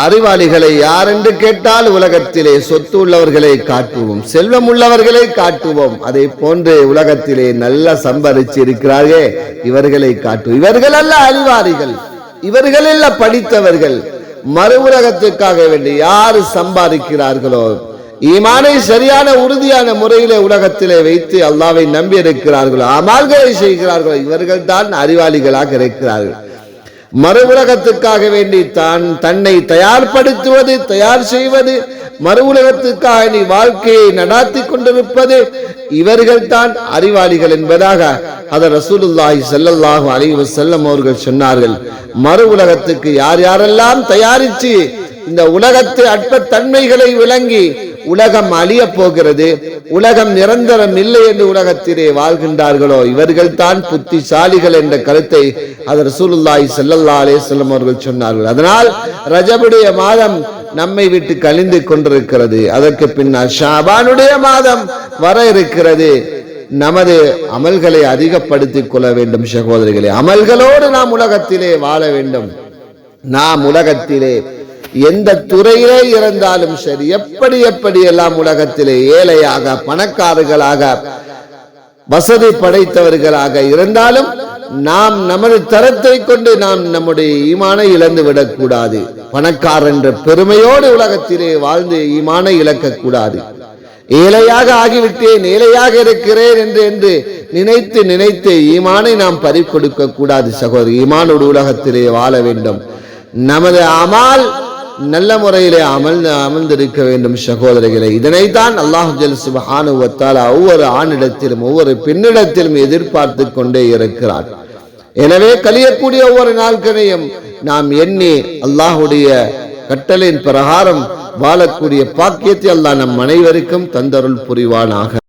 அறிவாளிகளை யார் என்று கேட்டால் உலகத்திலே சொத்து உள்ளவர்களை காட்டுவோம், செல்வம் உள்ளவர்களை காட்டுவோம். அதை போன்று உலகத்திலே நல்ல சம்பாதிச்சு இருக்கிறார்கள், இவர்களை காட்டுவோம். இவர்கள் அல்ல அறிவாளிகள், இவர்கள் அல்ல படித்தவர்கள். மறு உலகத்துக்காக வேண்டி யாரு சம்பாதிக்கிறார்களோ, ஈமானை சரியான உறுதியான முறையிலே உலகத்திலே வைத்து அல்லாஹ்வை நம்பி இருக்கிறார்களோ, அமல்களை செய்கிறார்களோ, இவர்கள் தான் அறிவாளிகளாக இருக்கிறார்கள். மறு உலகத்துக்காக வேண்டி தன்னை தயார்படுத்துவது, தயார் செய்வது, மறு உலகத்துக்காக நீ வாழ்க்கையை நடாத்தி கொண்டிருப்பது, இவர்கள் தான் அறிவாளிகள் என்பதாக ஹதரத் ரசூலுல்லாஹி ஸல்லல்லாஹு அலைஹி வஸல்லம் அவர்கள் சொன்னார்கள். மறு உலகத்துக்கு யார் யாரெல்லாம் தயாரிச்சு இந்த உலகத்து அற்ப தன்மைகளை விளங்கி உலகம் அழிய போகிறது, உலகம் நிரந்தரம் இல்லை என்று உலகத்திலே வாழ்கின்றார்களோ, இவர்கள் தான் புத்திசாலிகள் என்ற கருத்தை ஹதரத் ரசூலுல்லாஹி ஸல்லல்லாஹு அலைஹி வஸல்லம் அவர்கள் சொன்னார்கள். அதனால் ரஜபுடைய மாதம் நம்மை விட்டு கழிந்து கொண்டிருக்கிறது. அதற்கு பின்னால் ஷாபானுடைய மாதம் வர இருக்கிறது. நமது அமல்களை அதிகப்படுத்திக் கொள்ள வேண்டும் சகோதரிகளே. அமல்களோடு நாம் உலகத்திலே வாழ வேண்டும். நாம் உலகத்திலே எந்த துறையிலே இருந்தாலும் சரி, எப்படி எல்லாம் உலகத்திலே ஏழையாக, பணக்காரர்களாக, வசதி படைத்தவர்களாக இருந்தாலும் நாம் நமது தரத்தை கொண்டு நாம் நம்முடைய ஈமானை இழந்து விடக்கூடாது. பணக்காரர் என்ற பெருமையோடு உலகத்திலே வாழ்ந்து ஈமானை இழக்க கூடாது. ஏழையாக ஆகிவிட்டேன், ஏழையாக இருக்கிறேன் என்று நினைத்து ஈமானை நாம் பறிகொடுக்க கூடாது சகோதரி. ஈமானோடு உலகத்திலே வாழ வேண்டும். நமது அமல் நல்ல முறையிலே அமர்ந்திருக்க வேண்டும் சகோதரிகளே. இதனைத்தான் அல்லாஹ் ஜல் சுப்ஹானஹு வ தஆலா ஒவ்வொரு ஆணிடத்திலும் ஒவ்வொரு பெண்ணிடத்திலும் எதிர்பார்த்து கொண்டே இருக்கிறார். எனவே கழியக்கூடிய ஒவ்வொரு நாட்களையும் நாம் எண்ணி அல்லாஹுடைய கட்டளையின் பிரகாரம் வாழக்கூடிய பாக்கியத்தை அல்லாஹ் நம் அனைவருக்கும் தந்தருள் புரிவானாக.